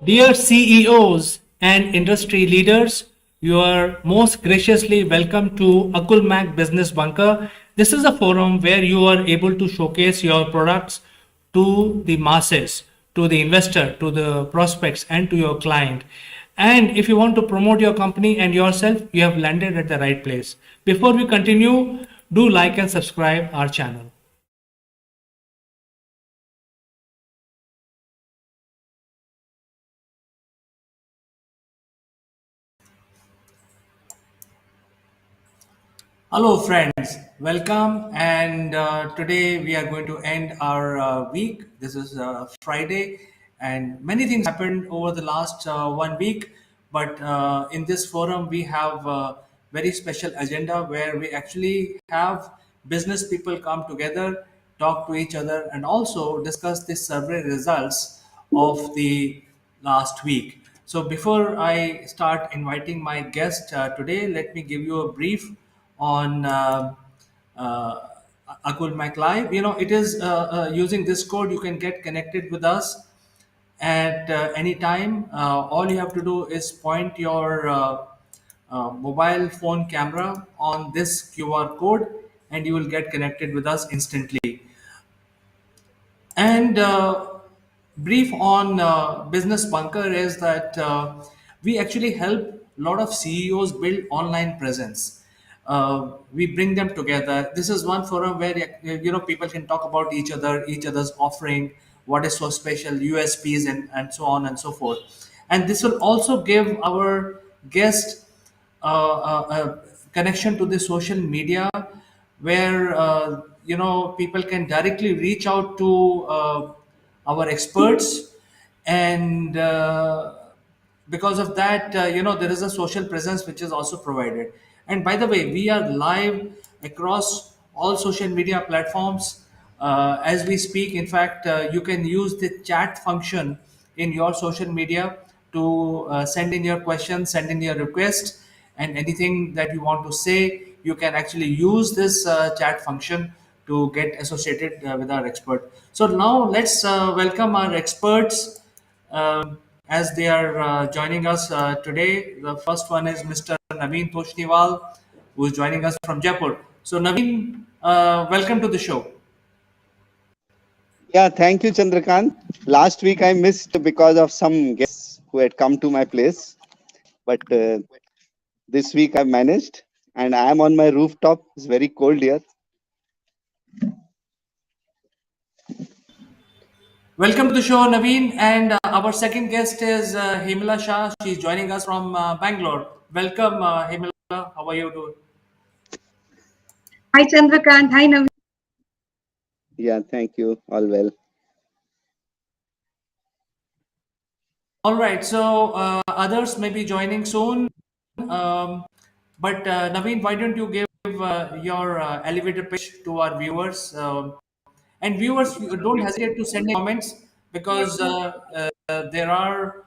Dear CEOs and industry leaders, you are most graciously welcome to Akulmach Business Bunker. This is a forum where you are able to showcase your products to the masses, to the investor, to the prospects, and to your client. And if you want to promote your company and yourself, you have landed at the right place. Before we continue, do like and subscribe our channel. Hello, friends. Welcome. And today we are going to end our week. This is Friday, and many things happened over the last 1 week. But in this forum, we have a very special agenda where we actually have business people come together, talk to each other, and also discuss the survey results of the last week. So before I start inviting my guest today, let me give you a brief on uh, Akulmach Live. You know, it is using this code you can get connected with us at any time. All you have to do is point your mobile phone camera on this QR code, and you will get connected with us instantly. And brief on Business Bunker is that we actually help a lot of CEOs build online presence. We bring them together. This is one forum where people can talk about each other's offering, what is so special, USPs, and so on and so forth. And this will also give our guest a connection to the social media where people can directly reach out to our experts, and because of that, there is a social presence which is also provided. And by the way, we are live across all social media platforms as we speak. In fact, you can use the chat function in your social media to send in your questions, send in your requests, and anything that you want to say. You can actually use this chat function to get associated with our expert. So now let's welcome our experts as they are joining us today. The first one is Mr. Naveen Toshniwal, who is joining us from Jaipur. So Naveen, welcome to the show. Yeah, thank you, Chandrakant. Last week I missed because of some guests who had come to my place, but this week I managed, and I am on my rooftop. It's very cold here. Welcome to the show, Naveen. And our second guest is Himala Shah. She's joining us from Bangalore. Welcome, Himala. How are you doing? Hi Chandrakant, hi Naveen. Yeah, thank you. All well. All right. So others may be joining soon. Um, but Naveen, why don't you give your elevator pitch to our viewers? And viewers, you don't hesitate to send in comments because there are,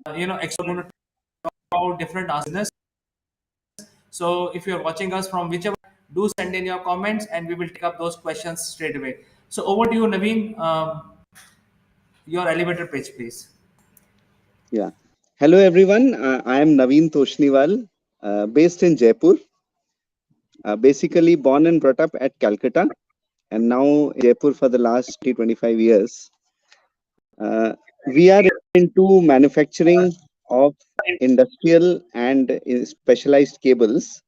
experts going to talk about different business. So if you're watching us from whichever, do send in your comments and we will take up those questions straight away. So over to you, Naveen. Your elevator pitch, please. Yeah. Hello, everyone. I am Naveen Toshniwal, based in Jaipur. Basically born and brought up at Calcutta, and now in Jaipur for the last 25 years. We are into manufacturing of industrial and specialized cables,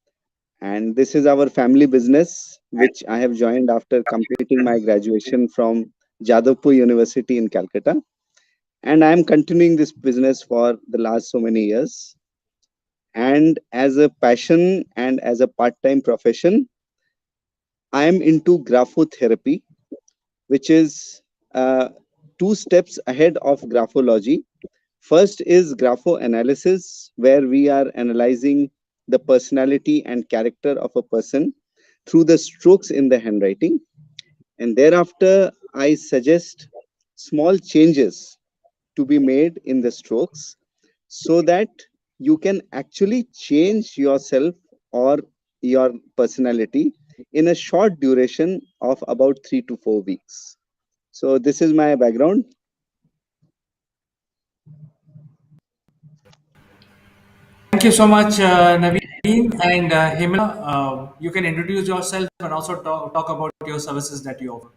And this is our family business, which I have joined after completing my graduation from Jadavpur University in Calcutta. And I am continuing this business for the last so many years. And as a passion and as a part-time profession, I am into graphotherapy, which is uh, two steps ahead of graphology. First is graphoanalysis, where we are analyzing the personality and character of a person through the strokes in the handwriting. And thereafter, I suggest small changes to be made in the strokes so that you can actually change yourself or your personality in a short duration of about 3 to 4 weeks. So, this is my background. Thank you so much, Naveen and Himla. You can introduce yourself and also talk about your services that you offer.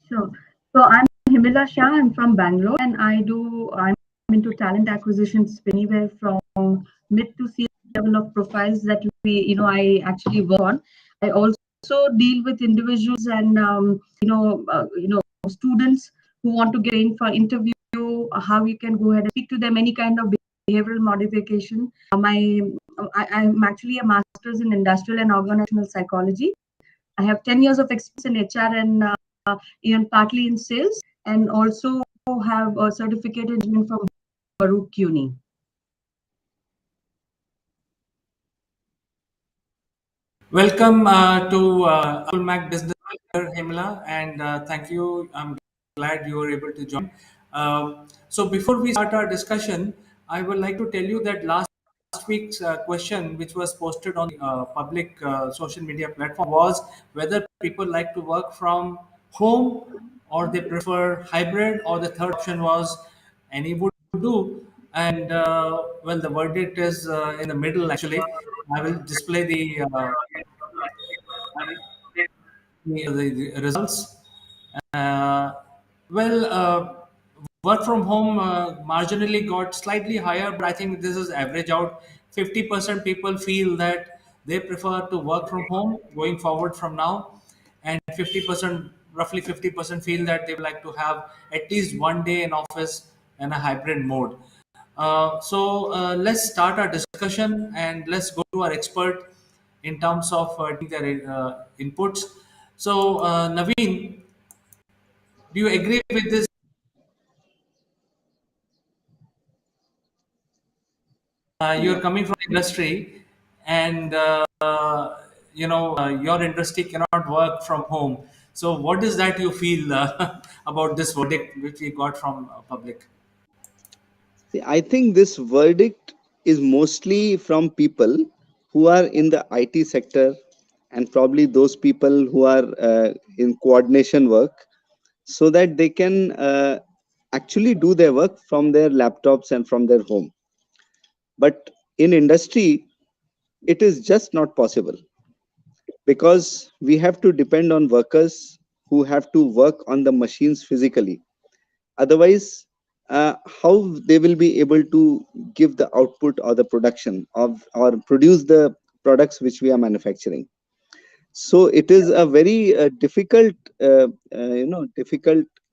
Sure. So I'm Himila Shah. I'm from Bangalore, and I'm into talent acquisitions anywhere from mid to C level of profiles that I actually work on. I also deal with individuals and students who want to get in for interview. How you can go ahead and speak to them, any kind of behavioral modification. I'm actually a master's in industrial and organizational psychology. I have 10 years of experience in HR and even partly in sales, and also have a certificate in engineering from Baruch Uni. Welcome to Akulmach Business Bunker, Himla, and thank you. I'm glad you were able to join. So before we start our discussion, I would like to tell you that last week's question, which was posted on the public social media platform, was whether people like to work from home or they prefer hybrid, or the third option was any would do. And well, the verdict is in the middle. Actually, I will display the results. Uh, well, work from home marginally got slightly higher, but I think this is average out. 50% people feel that they prefer to work from home going forward from now, and 50%, roughly 50%, feel that they would like to have at least one day in office and a hybrid mode. Let's start our discussion and let's go to our expert in terms of taking their inputs. So, Naveen, do you agree with this? You're Yeah. coming from industry, and your industry cannot work from home. So, what is that you feel about this verdict which we got from public? See, I think this verdict is mostly from people who are in the IT sector and probably those people who are in coordination work so that they can actually do their work from their laptops and from their home. But in industry, it is just not possible because we have to depend on workers who have to work on the machines physically. Otherwise, how they will be able to give the output or the production of or produce the products which we are manufacturing? So it is a very difficult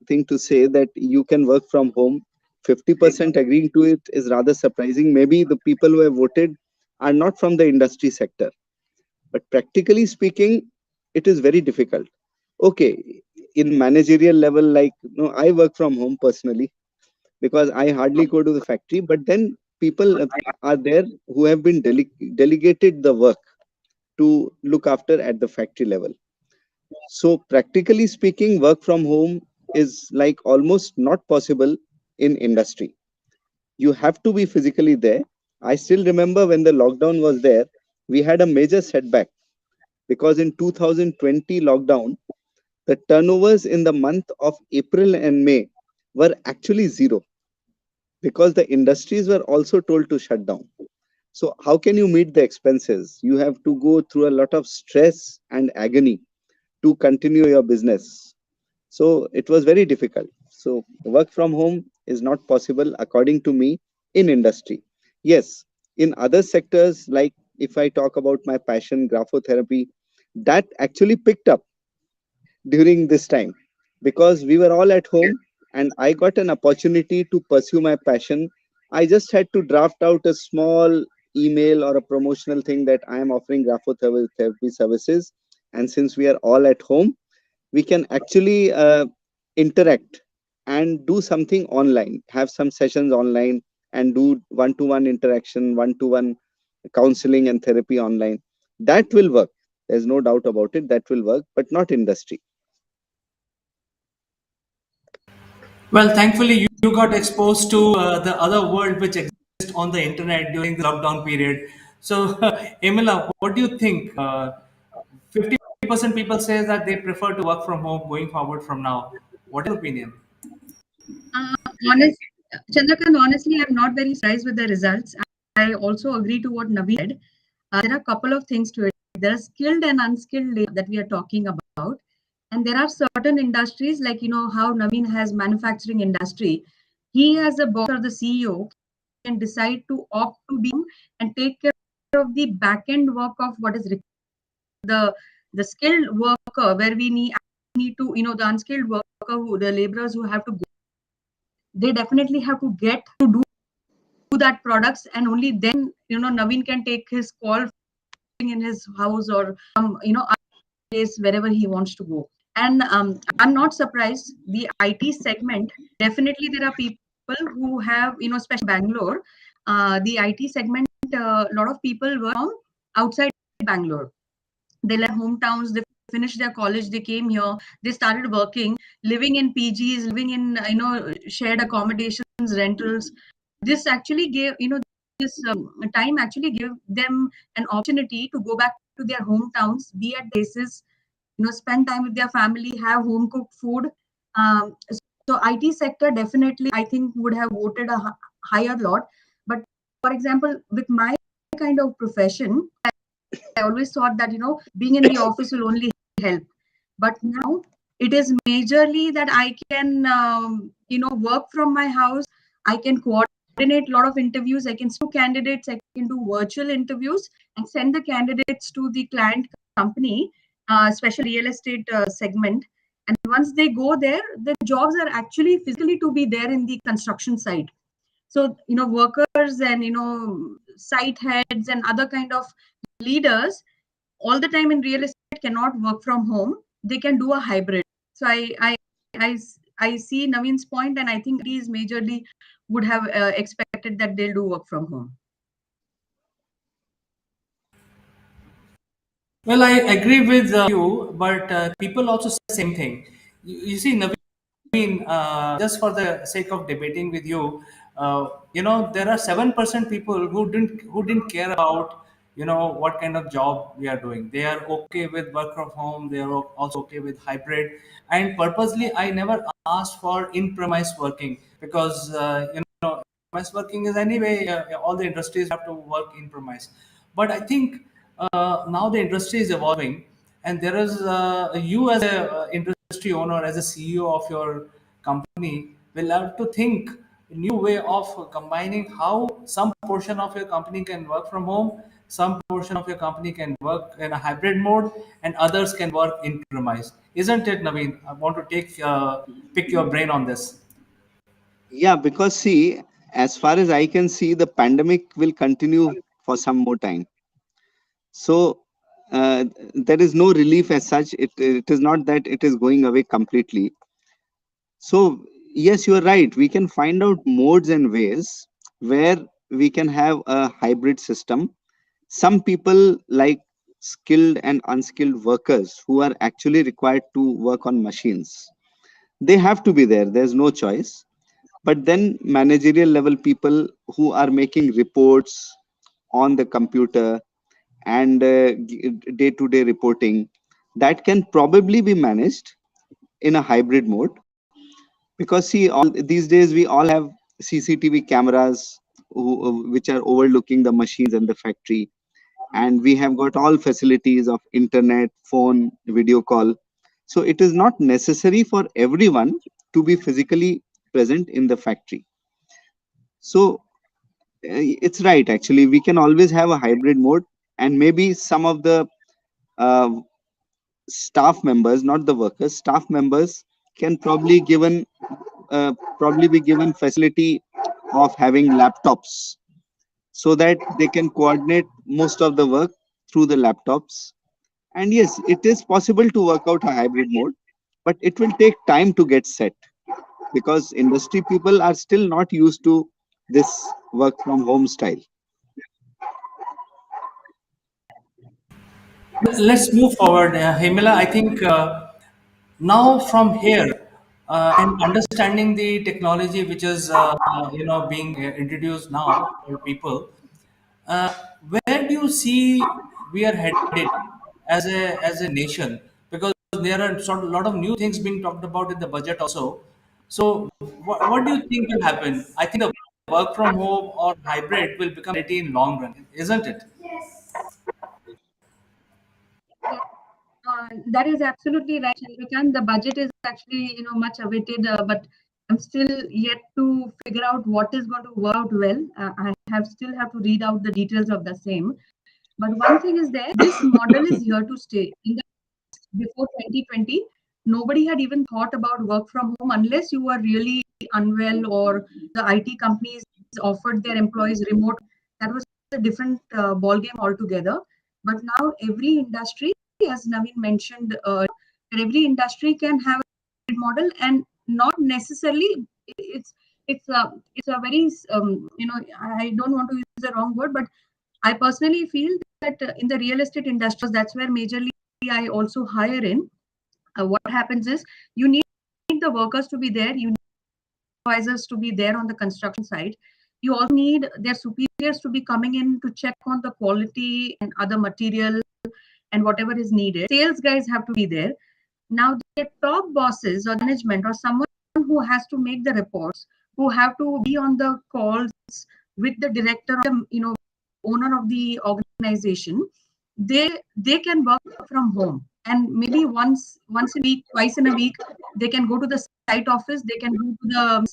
thing to say that you can work from home. 50% agreeing to it is rather surprising. Maybe the people who have voted are not from the industry sector, but practically speaking, it is very difficult. Okay, in managerial level, like I work from home personally because I hardly go to the factory. But then people are there who have been delegated the work to look after at the factory level. So practically speaking, work from home is like almost not possible in industry. You have to be physically there. I still remember when the lockdown was there, we had a major setback because in 2020 lockdown, the turnovers in the month of April and May were actually zero because the industries were also told to shut down. So how can you meet the expenses? You have to go through a lot of stress and agony to continue your business. So it was very difficult. So work from home is not possible according to me in industry. Yes, in other sectors like if I talk about my passion, graphotherapy, that actually picked up during this time because we were all at home and I got an opportunity to pursue my passion. I just had to draft out a small email or a promotional thing that I am offering graphotherapy services. And since we are all at home, we can actually interact and do something online, have some sessions online and do one-to-one interaction, one-to-one counseling and therapy online. That will work. There's no doubt about it. That will work, but not industry. Well, thankfully, you got exposed to the other world which exists on the internet during the lockdown period. So, Emila, what do you think? 50% people say that they prefer to work from home going forward from now. What is your opinion? Uh, honest, Chandrakant, honestly, I'm not very surprised with the results. I also agree to what Naveen said. There are a couple of things to it. There are skilled and unskilled labor that we are talking about. And there are certain industries, like, how Naveen has manufacturing industry. He as a boss or the CEO can decide to opt to be and take care of the back end work of what is required. The skilled worker where we need to, the unskilled worker, the laborers who have to go, they definitely have to get to do that products, and only then Naveen can take his call in his house or place wherever he wants to go. And I'm not surprised. The IT segment, definitely there are people who have, especially Bangalore, the IT segment, a lot of people were from outside Bangalore. They left hometowns, they finished their college, they came here, they started working, living in PGs, living in shared accommodations, rentals. This actually gave this time actually gave them an opportunity to go back to their hometowns, be at places, spend time with their family, have home cooked food. So IT sector definitely I think would have voted a higher lot. But for example, with my kind of profession, I always thought that being in the office will only help. But now it is majorly that I can work from my house. I can coordinate a lot of interviews. I can do candidates. I can do virtual interviews and send the candidates to the client company, especially real estate segment. And once they go there, the jobs are actually physically to be there in the construction site. So workers and site heads and other kind of leaders all the time in real estate cannot work from home. They can do a hybrid. So I, I see Naveen's point, and I think these majorly would have expected that they'll do work from home. Well, I agree with you, but people also say the same thing. You see, Naveen, just for the sake of debating with you, there are 7% people who didn't care about what kind of job we are doing. They are okay with work from home. They are also okay with hybrid. And purposely, I never asked for in-premise working because premise working is anyway all the industries have to work in premise. But I think now the industry is evolving, and there is you as a industry owner, as a CEO of your company, will have to think a new way of combining how some portion of your company can work from home, some portion of your company can work in a hybrid mode, and others can work in premise. Isn't it, Naveen? I want to pick your brain on this. Yeah, because see, as far as I can see, the pandemic will continue for some more time. So there is no relief as such. It is not that it is going away completely. So yes, you are right. We can find out modes and ways where we can have a hybrid system. Some people like skilled and unskilled workers who are actually required to work on machines. They have to be there. There's no choice. But then managerial level people who are making reports on the computer and day-to-day reporting, that can probably be managed in a hybrid mode. Because see, all these days we all have CCTV cameras which are overlooking the machines and the factory, and we have got all facilities of internet, phone, video call. So it is not necessary for everyone to be physically present in the factory. So it's right, actually we can always have a hybrid mode, and maybe some of the uh, staff members, not the workers, staff members can probably be given facility of having laptops so that they can coordinate most of the work through the laptops. And yes, it is possible to work out a hybrid mode, but it will take time to get set because industry people are still not used to this work from home style. Let's move forward, Hemila. I think now from here and understanding the technology which is being introduced now for people, uh, where do you see we are headed as a nation? Because there are sort of a lot of new things being talked about in the budget also. So, what do you think will happen? I think the work from home or hybrid will become reality in long run, isn't it? That is absolutely right, Chandrakant. The budget is actually, much awaited, but I'm still yet to figure out what is going to work out well. I have still have to read out the details of the same. But one thing is there, this model is here to stay. Before 2020, nobody had even thought about work from home unless you were really unwell or the IT companies offered their employees remote. That was a different ball game altogether. But now every industry, as Naveen mentioned, that every industry can have a model, and not necessarily it's a very I don't want to use the wrong word, but I personally feel that in the real estate industry, that's where majorly I also hire in. What happens is you need the workers to be there, you need supervisors to be there on the construction site. You also need their superiors to be coming in to check on the quality and other material and whatever is needed. Sales guys have to be there. Now, the top bosses or management or someone who has to make the reports, who have to be on the calls with the director, owner of the organization, they can work from home, and maybe once a week, twice in a week, they can go to the site office, they can go to the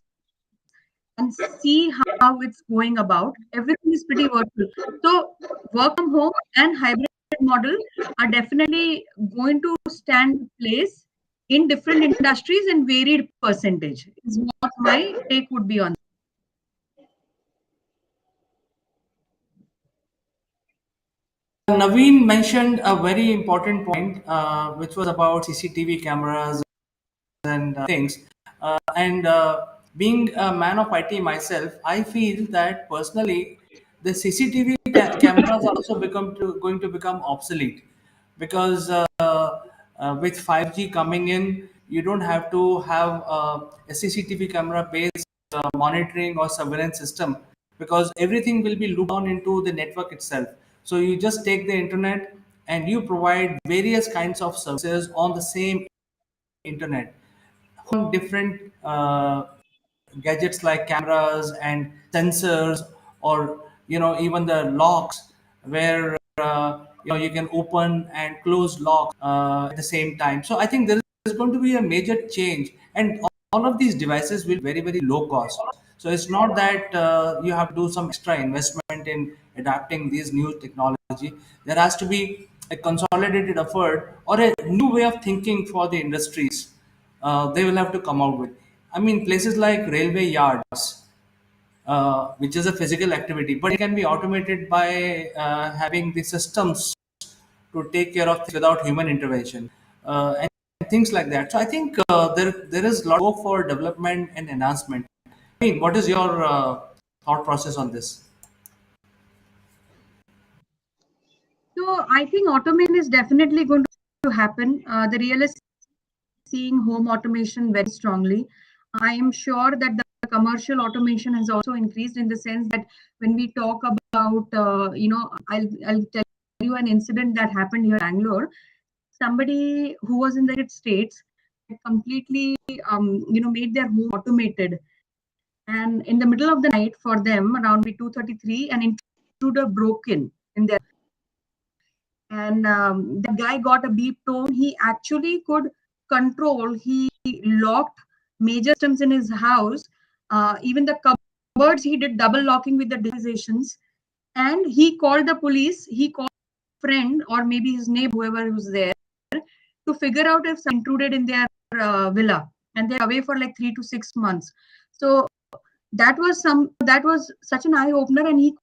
and see how it's going about. Everything is pretty virtual. So work from home and hybrid model are definitely going to stand place in different industries and varied percentage is what my take would be on. Naveen mentioned a very important point, which was about CCTV cameras and things. And being a man of IT myself, I feel that personally, the CCTV cameras are also going to become obsolete because with 5G coming in, you don't have to have a CCTV camera based monitoring or surveillance system because everything will be looped down into the network itself. So you just take the internet and you provide various kinds of services on the same internet on different gadgets like cameras and sensors, or even the locks where you can open and close locks at the same time. So I think there is going to be a major change, and all of these devices will be very, very low cost. So it's not that you have to do some extra investment in adapting these new technology. There has to be a consolidated effort or a new way of thinking for the industries they will have to come out with. I mean, places like railway yards, which is a physical activity, but it can be automated by having the systems to take care of things without human intervention, and things like that. So I think there is a lot of scope for development and enhancement. I mean, what is your thought process on this? So I think automation is definitely going to happen. The real estate seeing home automation very strongly. I am sure that the commercial automation has also increased in the sense that when we talk about, I'll tell you an incident that happened here in Bangalore. Somebody who was in the United States had completely, made their home automated. And in the middle of the night for them, around 2:33, an intruder broke in their, and the guy got a beep tone. He actually could control. He locked major systems in his house, even the cupboards. He did double locking with the devices, and he called the police. He called friend or maybe his neighbor, whoever was there, to figure out if someone intruded in their villa, and they're away for like 3 to 6 months. So that was such an eye opener, and he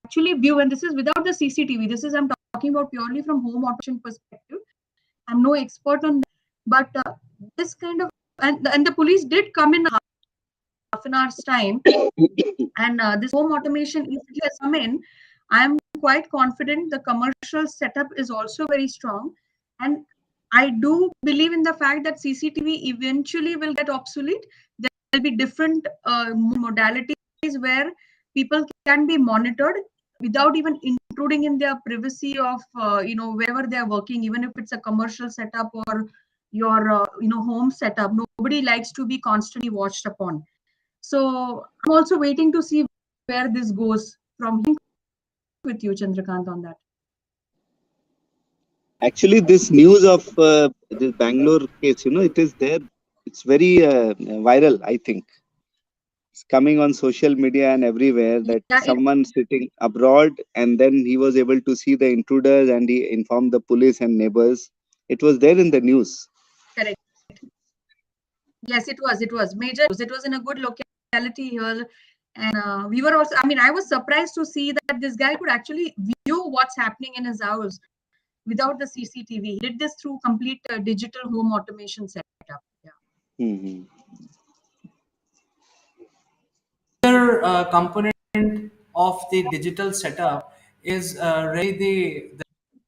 actually view, and this is without the CCTV. This is, I'm talking about purely from home automation perspective. I'm no expert on that, but this kind of, and the police did come in half an hour's time, and this home automation, if it has come in, I am quite confident the commercial setup is also very strong. And I do believe in the fact that CCTV eventually will get obsolete. There will be different modalities where people can be monitored without even intruding in their privacy of wherever they are working, even if it's a commercial setup or your home setup. Nobody likes to be constantly watched upon. So I'm also waiting to see where this goes from here with you, Chandrakant, on that. Actually, this news of this Bangalore case, it is there. It's very viral, I think. It's coming on social media and everywhere that Yeah, it someone sitting abroad and then he was able to see the intruders and he informed the police and neighbors. It was there in the news. correct. Yes, it was. It was major. It was in a good locality here, and we were also. I mean, I was surprised to see that this guy could actually view what's happening in his house without the CCTV. He did this through complete digital home automation setup. Yeah. Hmm. Another component of the digital setup is really the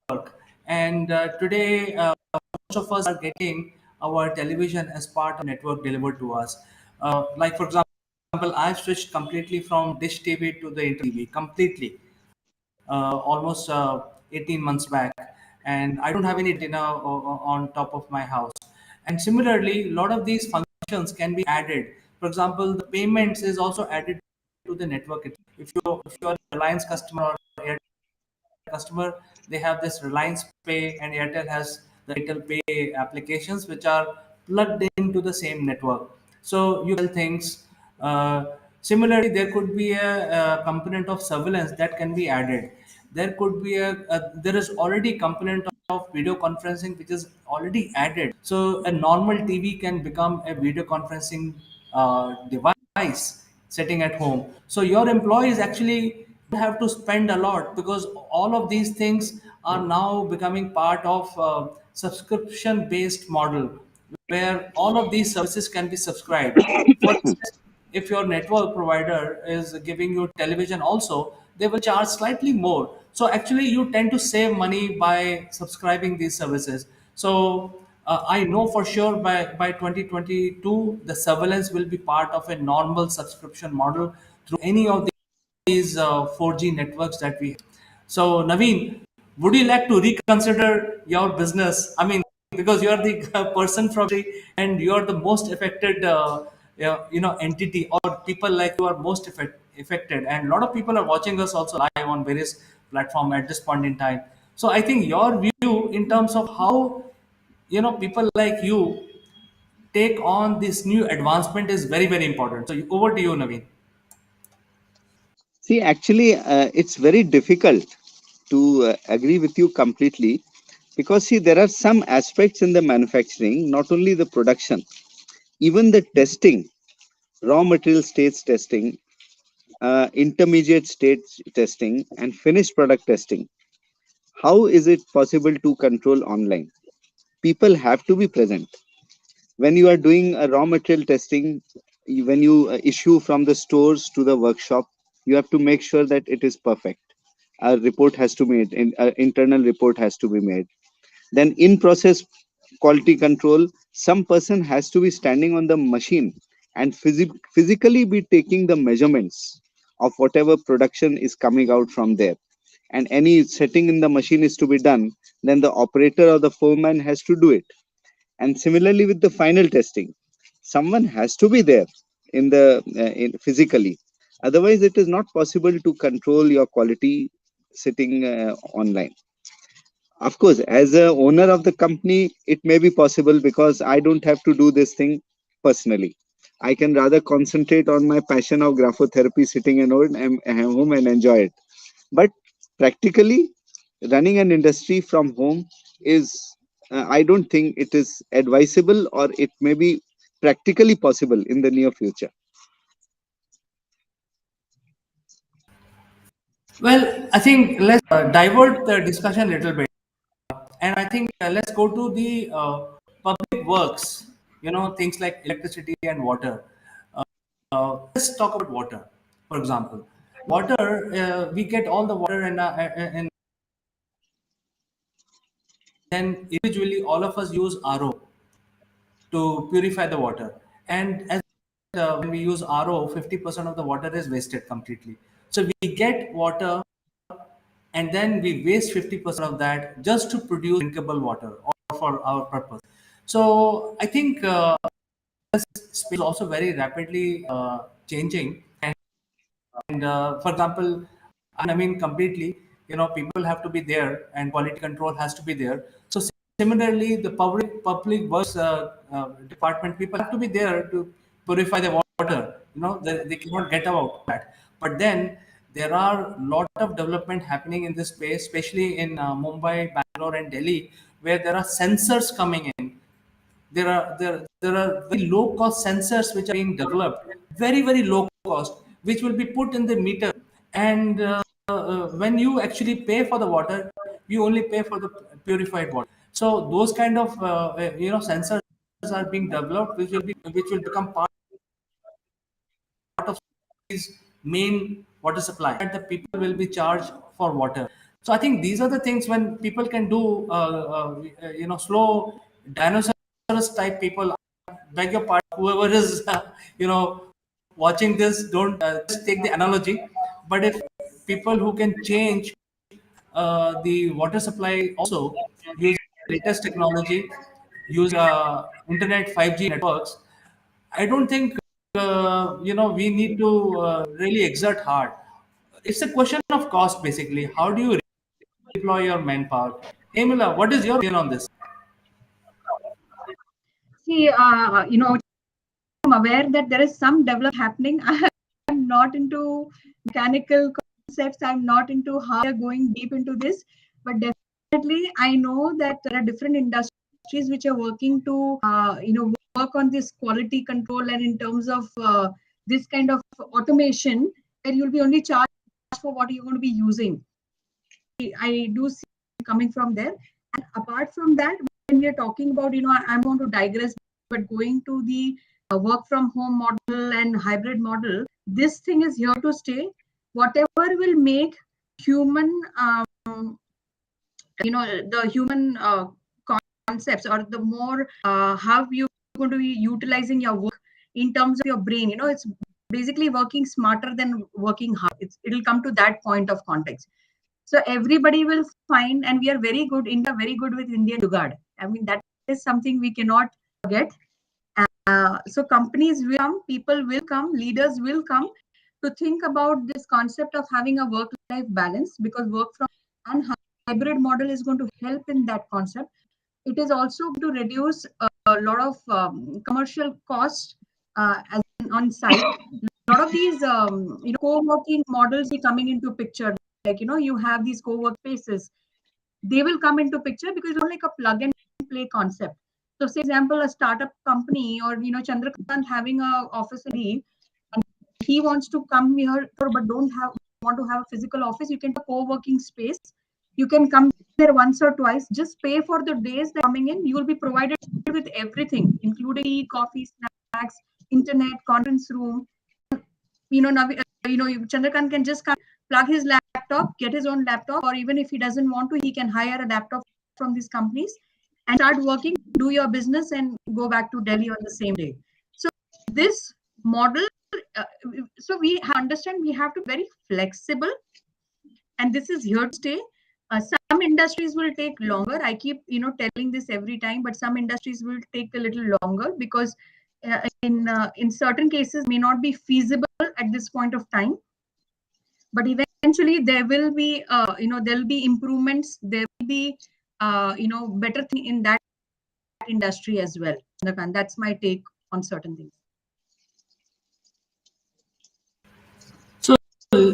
network. And today, most of us are getting our television as part of network delivered to us. Like, for example, I've switched completely from dish TV to the internet TV completely, almost 18 months back, and I don't have any dinner on top of my house. And similarly, a lot of these functions can be added. For example, the payments is also added to the network. If you're a Reliance customer or Airtel customer, they have this Reliance Pay, and Airtel has the Airtel Pay applications which are plugged into the same network. So you sell things. Similarly, there could be a component of surveillance that can be added. There is already component of video conferencing which is already added. So a normal TV can become a video conferencing device sitting at home. So your employees actually have to spend a lot, because all of these things are now becoming part of subscription based model where all of these services can be subscribed. For instance, if your network provider is giving you television also, they will charge slightly more. So actually, you tend to save money by subscribing these services. So I know for sure by 2022, the surveillance will be part of a normal subscription model through any of these 4G networks that we have. So, Naveen, would you like to reconsider your business? I mean, because you are the person from and you are the most affected, entity, or people like you are most affected, and a lot of people are watching us also live on various platform at this point in time. So, I think your view in terms of how people like you take on this new advancement is very very important. So, over to you, Naveen. See, actually, it's very difficult to agree with you completely because, see, there are some aspects in the manufacturing, not only the production, even the testing, raw material states testing, intermediate stage testing, and finished product testing. How is it possible to control online? People have to be present. When you are doing a raw material testing, when you issue from the stores to the workshop, you have to make sure that it is perfect. A report has to be made, internal report has to be made. Then in process quality control, some person has to be standing on the machine and physically be taking the measurements of whatever production is coming out from there. And any setting in the machine is to be done, then the operator or the foreman has to do it. And similarly with the final testing, someone has to be there in the physically. Otherwise, it is not possible to control your quality sitting online. Of course, as a owner of the company, it may be possible because I don't have to do this thing personally. I can rather concentrate on my passion of graphotherapy, sitting at home and enjoy it. But practically, running an industry from home is, I don't think it is advisable, or it may be practically possible in the near future. Well, I think let's divert the discussion a little bit, and I think let's go to the public works. Things like electricity and water. Let's talk about water, for example. Water, we get all the water, and then individually, all of us use RO to purify the water. And as when we use RO, 50% of the water is wasted completely. So we get water and then we waste 50% of that just to produce drinkable water or for our purpose. So I think this space is also very rapidly changing. And for example, I mean, completely, people have to be there and quality control has to be there. So similarly, the public works department people have to be there to purify the water. They cannot get out that. But then there are a lot of development happening in this space, especially in Mumbai, Bangalore, and Delhi, where there are sensors coming in. There are very low cost sensors which are being developed, very low cost, which will be put in the meter. And when you actually pay for the water, you only pay for the purified water. So those kind of sensors are being developed, which will become part of these main water supply, and the people will be charged for water. So I think these are the things when people can do, slow dinosaurs type people. Beg your pardon, whoever is, watching this, don't just take the analogy. But if people who can change the water supply also using latest technology, use internet 5G networks, I don't think we need to really exert hard. It's a question of cost, basically. How do you deploy your manpower? Emila, what is your opinion on this? See, I'm aware that there is some development happening. I'm not into mechanical concepts. I'm not into how they're going deep into this, but definitely I know that there are different industries which are working to, work on this quality control, and in terms of this kind of automation, where you'll be only charged for what you're going to be using. I do see coming from there. And apart from that, when we are talking about, I'm going to digress, but going to the work from home model and hybrid model, this thing is here to stay. Whatever will make human, the human concepts, or the more how you're going to be utilizing your work in terms of your brain, it's basically working smarter than working hard. It'll come to that point of context. So everybody will find, and we are very good. India very good with Indian jugaad. I mean, that is something we cannot forget. So companies will come, people will come, leaders will come to think about this concept of having a work-life balance, because work from and hybrid model is going to help in that concept. It is also to reduce a lot of commercial costs as on site. A lot of these co-working models are coming into picture. Like, you have these co-work spaces, they will come into picture because it's not like a plug and play concept. So say example, a startup company, or Chandrakant having a office in Delhi, and he wants to come here but don't have want to have a physical office, you can have a co-working space. You can come there once or twice, just pay for the days that are coming in. You will be provided with everything, including tea, coffee, snacks, internet, conference room. Now Chandrakant can just come, plug his laptop, get his own laptop, or even if he doesn't want to, he can hire a laptop from these companies and start working, do your business, and go back to Delhi on the same day. So this model, uh, so we understand we have to be very flexible, and this is here to stay. Some industries will take longer. I keep telling this every time, but some industries will take a little longer because in certain cases may not be feasible at this point of time. But eventually there will be there'll be improvements. There will be better thing in that industry as well. That's my take on certain things. So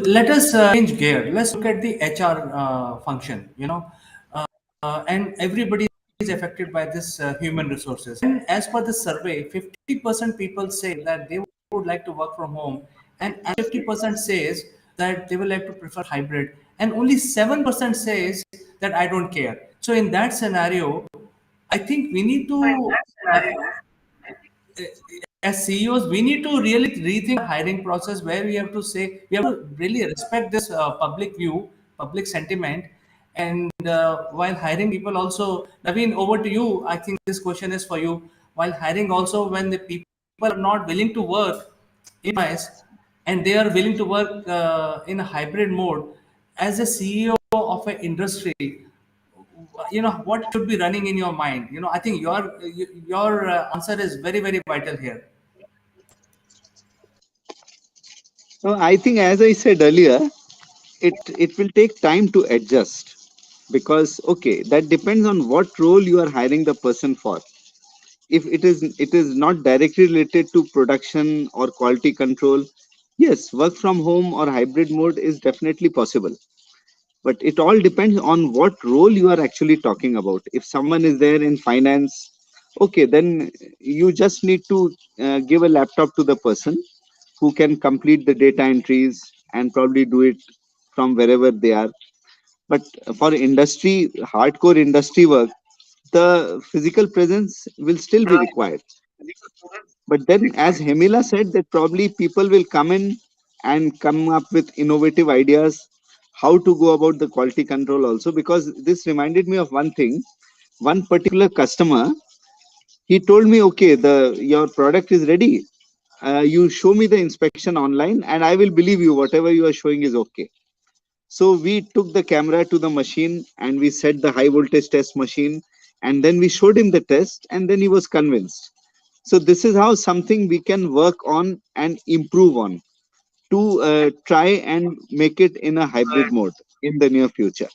let us change gear. Let's look at the HR function. And everybody is affected by this human resources. And as per the survey, 50% people say that they would like to work from home, and 50% says that they would like to prefer hybrid, and only 7% says that I don't care. So in that scenario, I think we need to, as CEOs, we need to really rethink our hiring process, where we have to say we have to really respect this public view, public sentiment, and while hiring people also. Naveen, over to you. I think this question is for you. While hiring also, when the people are not willing to work in office and they are willing to work in a hybrid mode, as a CEO of an industry, what should be running in your mind? I think your answer is very, very vital here. So I think, as I said earlier, it will take time to adjust, because okay, that depends on what role you are hiring the person for. If it is not directly related to production or quality control, yes, work from home or hybrid mode is definitely possible. But it all depends on what role you are actually talking about. If someone is there in finance, okay, then you just need to give a laptop to the person who can complete the data entries and probably do it from wherever they are. But for industry, hardcore industry work, the physical presence will still be required. But then, as Hemila said, that probably people will come in and come up with innovative ideas how to go about the quality control also. Because this reminded me of one thing. One particular customer, he told me, okay, the your product is ready. You show me the inspection online, and I will believe you. Whatever you are showing is okay. So we took the camera to the machine and we set the high voltage test machine, and then we showed him the test, and then he was convinced. So this is how something we can work on and improve on to try and make it in a hybrid mode in the near future.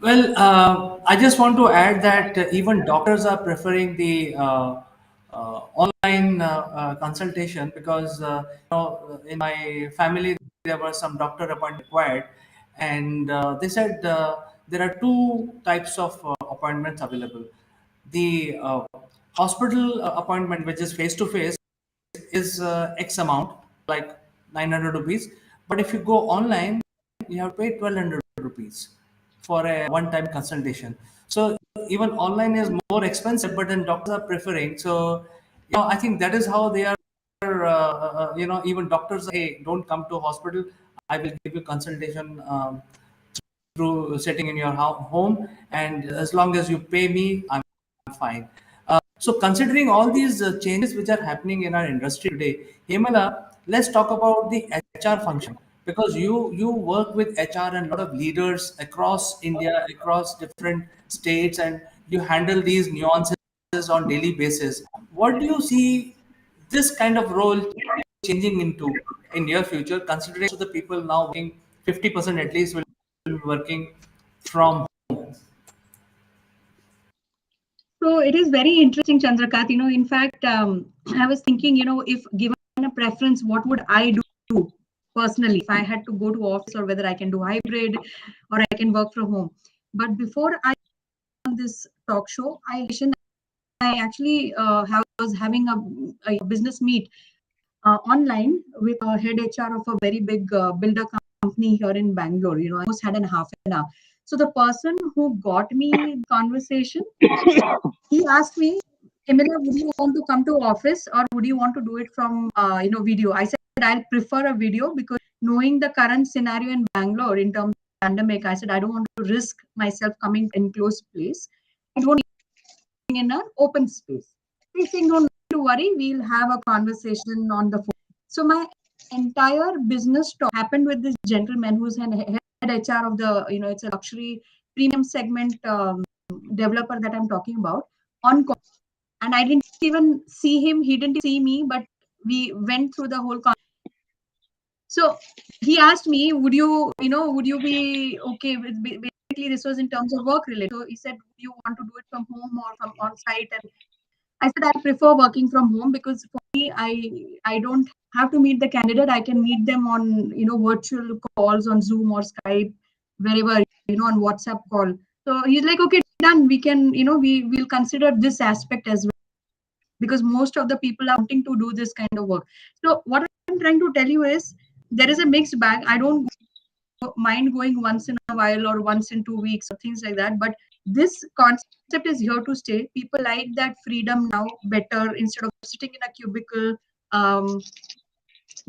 Well, I just want to add that even doctors are preferring the online consultation, because in my family there were some doctor appointment required, and they said there are two types of appointments available. The hospital appointment, which is face to face, is X amount, like 900 rupees. But if you go online, you have to pay 1200 rupees for a one time consultation. So even online is more expensive, but then doctors are preferring. So, I think that is how they are. Even doctors say, hey, don't come to hospital. I will give you consultation through sitting in your home, and as long as you pay me, I'm fine. So, considering all these changes which are happening in our industry today, Hemala, let's talk about the HR function, because you work with HR and a lot of leaders across India, across different states, and you handle these nuances on daily basis. What do you see this kind of role changing into in near future, considering the people now working 50% at least will be working from home? So it is very interesting, Chandrakant. In fact, I was thinking, if given a preference, what would I do personally if I had to go to office, or whether I can do hybrid or I can work from home. But before I on this talk show, I actually was having a business meet online with a head HR of a very big builder company here in Bangalore. I almost had a half an hour. So the person who got me the conversation, he asked me, Emila, would you want to come to office, or would you want to do it from video? I said I'll prefer a video, because knowing the current scenario in Bangalore in terms of pandemic, I said I don't want to risk myself coming in close place. I don't in an open space. They saying, don't to worry, we'll have a conversation on the phone. So my entire business talk happened with this gentleman who's head HR of the, it's a luxury premium segment developer that I'm talking about on call. And I didn't even see him, he didn't see me, but we went through the whole so he asked me, would you be okay with, basically this was in terms of work related. So he said, do you want to do it from home or from on site? And I said I prefer working from home because for me, I don't have to meet the candidate. I can meet them on virtual calls on Zoom or Skype, wherever on WhatsApp call. So he's like, okay, done. We can we'll consider this aspect as well because most of the people are wanting to do this kind of work. So what I'm trying to tell you is there is a mixed bag. I don't mind going once in a while or once in 2 weeks or things like that. But this concept is here to stay. People like that freedom now better instead of sitting in a cubicle, um,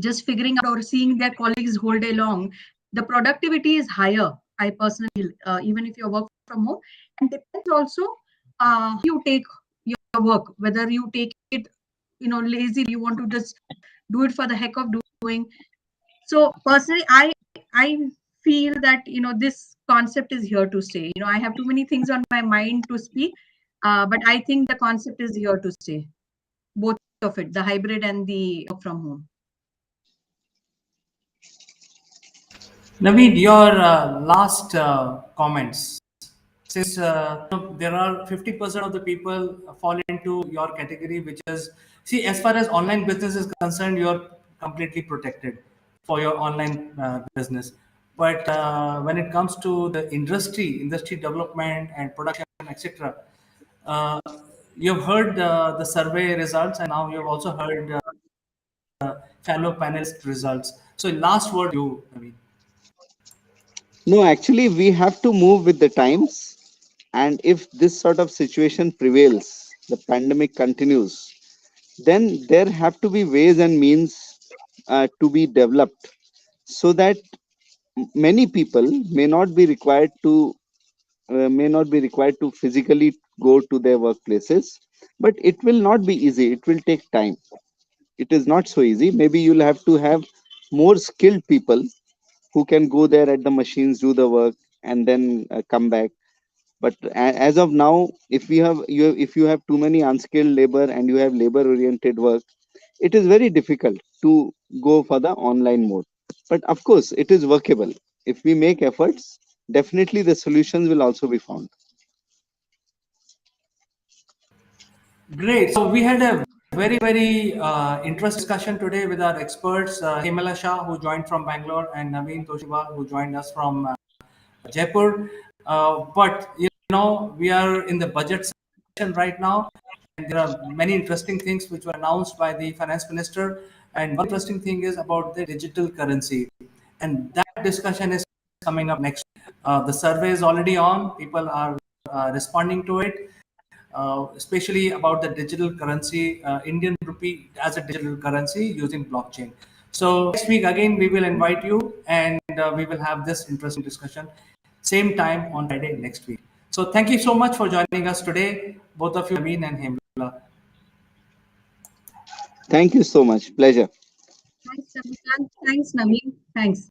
just figuring out or seeing their colleagues whole day long. The productivity is higher. I personally feel, even if you work from home, and depends also you take your work, whether you take it lazy, you want to just do it for the heck of doing. So personally, I feel that this concept is here to stay. I have too many things on my mind to speak, but I think the concept is here to stay. Both of it, the hybrid and the work from home. Naveed, your last comments. Since there are 50% of the people fall into your category, which is, see, as far as online business is concerned, you're completely protected for your online business. But when it comes to the industry development and production, etc., uh, you've heard the survey results, and now you've also heard fellow panelist results. So, last word, you, Naveed. No, actually, we have to move with the times. And if this sort of situation prevails, the pandemic continues, then there have to be ways and means to be developed so that many people may not be required to physically go to their workplaces, but it will not be easy. It will take time. It is not so easy. Maybe you'll have to have more skilled people who can go there at the machines, do the work, and then come back. But as of now, if you have too many unskilled labor and you have labor oriented work, it is very difficult to go for the online mode. But of course, it is workable. If we make efforts, definitely the solutions will also be found. Great. So we had a very interesting discussion today with our experts, Hemala Shah, who joined from Bangalore, and Naveen Toshiwal, who joined us from Jaipur. But we are in the budget session right now, and there are many interesting things which were announced by the finance minister. And one interesting thing is about the digital currency, and that discussion is coming up next. The survey is already on. People are responding to it, especially about the digital currency, Indian rupee as a digital currency using blockchain. So next week again we will invite you, and we will have this interesting discussion same time on Friday next week. So thank you so much for joining us today, both of you, Amin and Hemla. Thank you so much. Pleasure. Thanks, Naveen. Thanks, Naveen. Thanks.